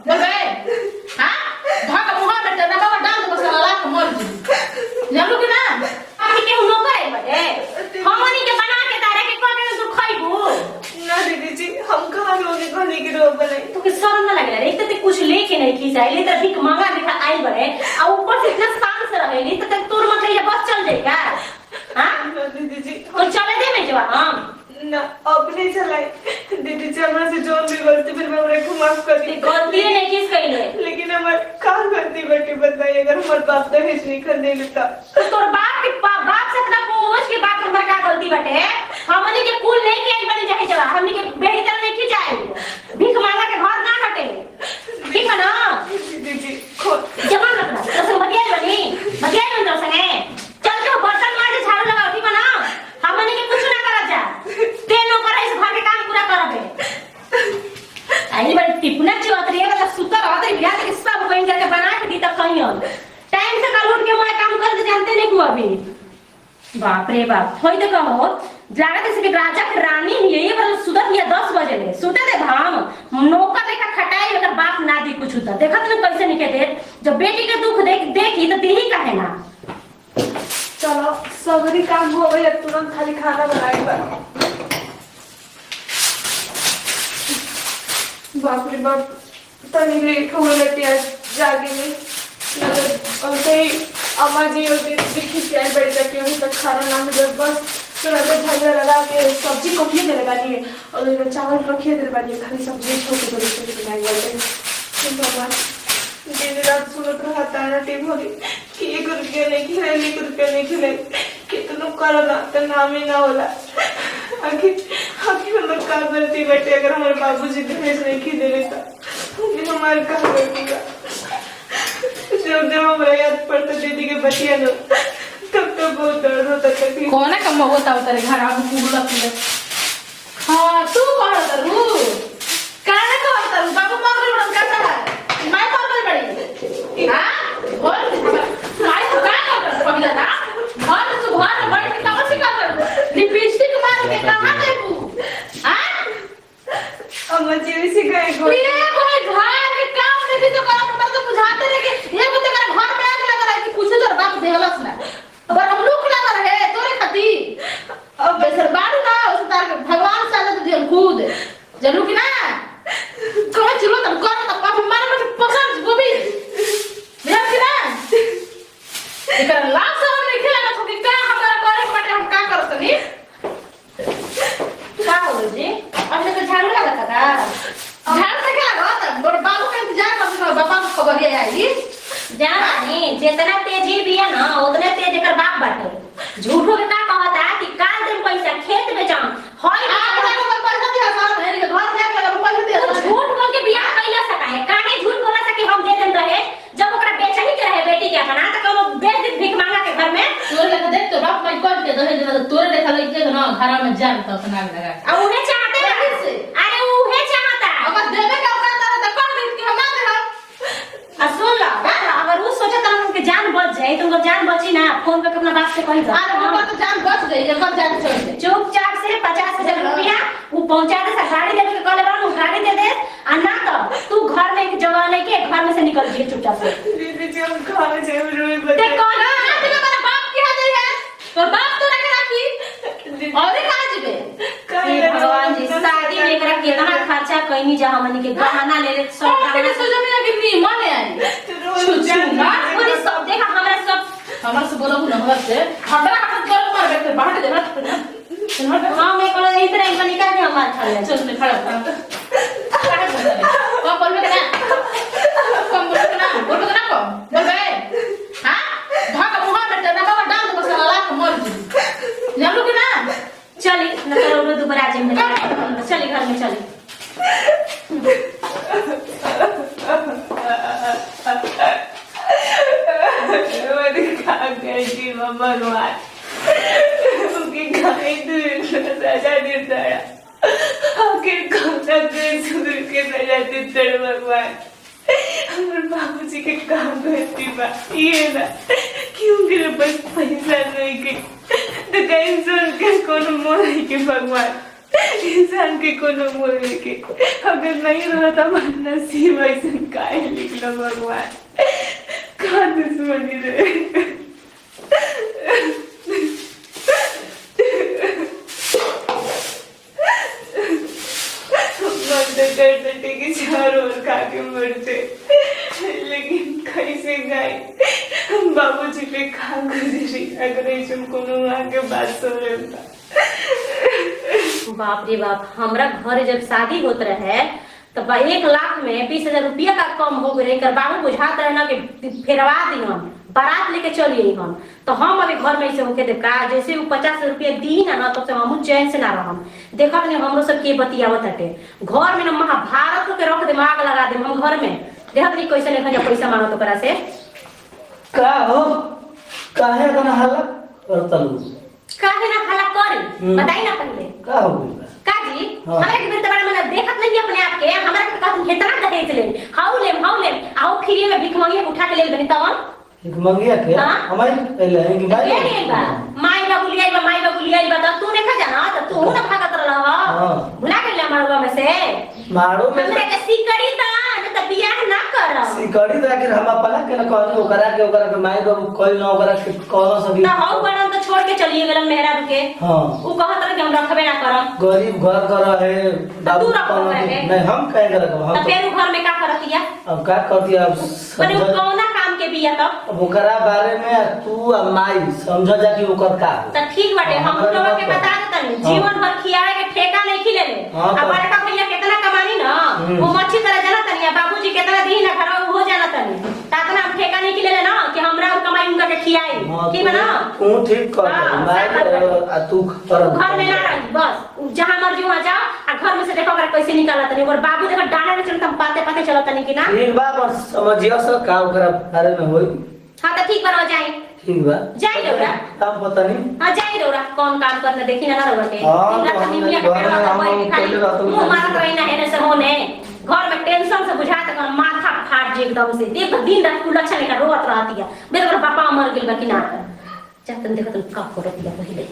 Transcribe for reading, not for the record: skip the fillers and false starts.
बोल बे हां भाग मुहा में ना बाबा डाल दो मसाला ला के मर जी जानू कि ना आके के नो करे बटे हमनी के बना के तारे के कोने में तू खइबू ना दीदी जी हम कहां लोगे खाने के रोब बनाई तो के शर्म ना लगे रे एक तो कुछ लेके नहीं खिसाइले तो भीख मांगा देखा आई बड़े आ ऊपर से इतना शान से रहेली तो तोर मतलब ये बस चल जाएगा हां दीदी जी तो चले दे में जो हम ना अपने चलाए दीदी जी हमरा से जो भी गलती फिर मैं हमरे को माफ कर दी गलती नहीं किस कइले लेकिन हमार का गलती बेटी बताइए अगर हमार बाप दहेज नहीं कर दे लेता तो तोर बाप के बाप से इतना पहुंच के बात हमर का गलती बटे हमनी के कुल नहीं के बनी जाए चला हमनी के बेटी तरह नहीं जाए भीख मांगा के घर ना हटे ठीक है ना दीदी जी खुद जमा रखना तो बतिया बनी तो संगे चल के बर्तन माजे झाड़ू लगा ठीक है ना हमनी के कुछ ना करा जा तेनो करे इस घर के काम पूरा करबे आई बड़ी टिपना चौतरी वाला सुतर होतरी बियाह के सब बन जाके बना के दी तब कहीं और टाइम से कल उठ के मैं काम कर दे जानते नहीं को अभी बाप रे बाप होई तो कहो जागा से के राजा के रानी ही ये वाला सुतर दिया 10 बजे ले सुते दे धाम नौका देखा खटाई अगर बाप ना दी कुछ होता देखा तूने कैसे नहीं कहते जब बेटी के दुख देखी तो दी ही कहे ना चलो सगरी काम हो गई तुरंत खाली खाना बनाए बा बाप रे बाप तनी लेट हो गई आज जागे में और कहीं अम्मा जी और देखी क्या बैठ जाके अभी तक खाना ना मिले बस थोड़ा सा झगड़ा लगा के सब्जी को दे लगा दिए और इधर चावल रखिए दे लगा दिए खाली सब्जी छोटे छोटे बनाए गए बाबा दिन रात सुनत रहा ताना टीम होली कि 1 रुपया नहीं खिलाए 1 रुपया नहीं खिलाए कितना करो ना तो नाम ही ना होला आखिर हम लोग का गलती बैठे अगर हमारे बाबूजी दहेज नहीं खिले लेता हमारे कहा गलती का जब जब हमारा याद पड़ता दीदी के बचिया लो तब तो बहुत दर्द होता था कोना कम होता तेरे घर आके पूरा पूरा हां तू कौन करू काहे कौन करू बाबू पागल बन करता है मैं पागल बड़ी हां बोल मैं तो का कर पगला ना घर तू घर बैठ के कहां से का कर लिपस्टिक मार के कहां गए तू हां अम्मा जी भी सिखाए को ये कोई घर के काम नहीं भी तो काम पर तो बुझाते रहे कि ये बोलते मेरा घर में आग लगा रहा है कि कुछ तो बाप देहलस ना अगर हम लोग लगा रहे तोरे खाती अब बेसर बारू ना उस तार भगवान से आदत दियल खुद जरूर कि ना कोई चलो तब करो तब पाप मार में पसंद गोभी बिहार कि ना इकर लाभ से हम नहीं खेला तो कि का हमारा करे पटे हम का करत नहीं का हो जी अपने को झाड़ू लगा था झाड़ से क्या लगा था बड़े बाबू का इंतजार कर बाबा को खबर ये आई जाना नहीं जितना तेजी भी है ना उतने तेज कर बाप बाटे झूठो के का कहता कि काल दिन पैसा खेत में जाऊं होय आप लोगों को पैसा दिया साहब मेरे घर में लगा पैसा दिया झूठ बोल के बियाह कैला सका है काहे झूठ बोला सके हम दे देन रहे जब ओकरा बेचही के रहे बेटी के अपना त कब बेच दे भीख मांगा के घर में तोरे लगा देख तो बाप मैं कर के दहे देना तोरे देखा लग के ना घर में जान तो सुना लगा आ उन्हें चाहते हैं अरे उहे चाहता अगर देवे का औकात ना तो कर दे कि हम ना दे आ सुन ला अगर वो सोचा त उनके जान बच जाए तो उनका जान बची ना फोन पे अपना बाप से कही जा अरे वो तो जान बच गई एकर जान छोड़ दे चुपचाप से 50,000 रुपया वो पहुंचा दे गाड़ी दे के कहले बाबू गाड़ी दे दे आ ना तो तू घर में एक जगह लेके घर में से निकल जी चुपचाप से दीदी जी हम खाना चाहिए रोई ते बता कौन आज में मेरा बाप की हाजिर है तो बाप तो रखे राखी और काज बे हे भगवान जी शादी में एकरा कितना खर्चा कइनी जा हमनी के गहना ले ले सब मैंने सोचा मेरा कितनी माने आई छुछुना पूरी सब देखा हमरा सब हमारे से बोला ना हमरा से हमरा हाथ कर मार बैठे बाहर दे ना हां मैं कहले इस तरह का निकाल दे हमार खा चल ने खड़ा वो बोल में ना कम बोल ना को बोल बे हां भाग मुहा में ना बाबा डाल दो मसाला ला के मर जी जानू कि ना चली न करो दोबारा आज में चली घर में चली मैंने कहा गई थी भगवान उनकी खाई दूर सजा देता है आखिर कौन तक सुधर के सजा देता है भगवान हमारे बाबूजी के काम करती बात ये ना क्यों मेरे पास पैसा नहीं के तो कहीं सुन के कौन मोर के भगवान इंसान के कोनो बोले के अगर नहीं रहा तो मन नसीब ऐसा काहे लिखलो भगवान का दुश्मनी रे मन तो करते कि चार और खा के मरते लेकिन कैसे गाय बाबूजी पे खा गुजरी अगर ऐसा कोनो आगे बात सुन लेता। बाप रे बाप, हमरा घर जब शादी होत रहे तो 1 लाख में 20,000 रुपया का कम हो गए कर बाबू बुझात रहे ना कि फेरवा दी हम बारात लेके चलिए हम तो हम अभी घर में ऐसे होके देखा जैसे वो 50 रुपया दी ना तो से हम चैन से ना रहम देखा नहीं हमरो सब के बतियावत हटे घर में ना महाभारत के रख दे आग लगा दे हम घर में देखा नहीं कैसे नहीं पैसा मांगो तो करा से का हो काहे इतना हल्ला करता लू काहे ना हल्ला करी बताई ना पहले का हो गइल काजी हाँ। हमरा के बिरत बड़ा मैंने देखत नहीं अपने आप के हमरा के कहत इतना दहेज ले हाउ ले आओ फ्री में भिख मांगिए उठा के ले बनी तवन एक मंगिया के हाँ? हमारी पहले है कि भाई के बा माई बाबू लिया बता तू ने खा जाना तो तू ना भागत रह हां भुला के ले मारवा में से मारो में हमरा के सिकड़ी ता न त बियाह ना कर सिकड़ी दा के हम अपना के न कहनी ओकरा के माई बाबू कोई न ओकरा के कोनो सभी ना हाउ बनन तो छोड़ के चलिए गेलन मेहरा के हां ऊ कहत रहे कि हम रखबे ना करम गरीब घर कर है तू रखो है नहीं हम कहे कर हम त फिर घर में का करतिया अब का करती अब माने ऊ कौना काम के बिया त अब ओकरा बारे में तू आ माई समझ जा कि ओकर का त ठीक बाटे हम लोग के बता देतनी जीवन भर खियाए के ठेका नहीं खिले ले हाँ, अब बड़का भैया कितना कमानी ना वो मच्छी तरह जाना तनी बाबूजी कितना दी ना घर हो जाना तनी तातना हम ठेका नहीं खिले ले ना कि हमरा कमाई उनका के खियाई ठीक है ना तू ठीक कर हाँ, माई आ तू कर घर में ना रही बस जहां मर्जी वहां जाओ आ घर में से देखो अगर कैसे निकाला तनी और बाबू देखो डांडा में चलता पाते पाते चला तनी कि ना ठीक बा बस समझियो सब का ओकरा बारे में होई हां तो ठीक बा जाई ठीक बा जाई रौरा काम पता नहीं हां जाई रौरा कौन काम करने देखी ना रौरा के हाँ, हमरा तो तो हम निमिया घर के में पेड़वा हम कोई खाली पहले बात हो मुंह मारत रही ना हेने से होने घर में टेंशन से बुझा तक माथा फाट जे एकदम से देख दिन रात कुल अच्छा लेकर रोत रहती है मेरे पापा मर गेल बा कि ना जा तन देखत का करत या पहिले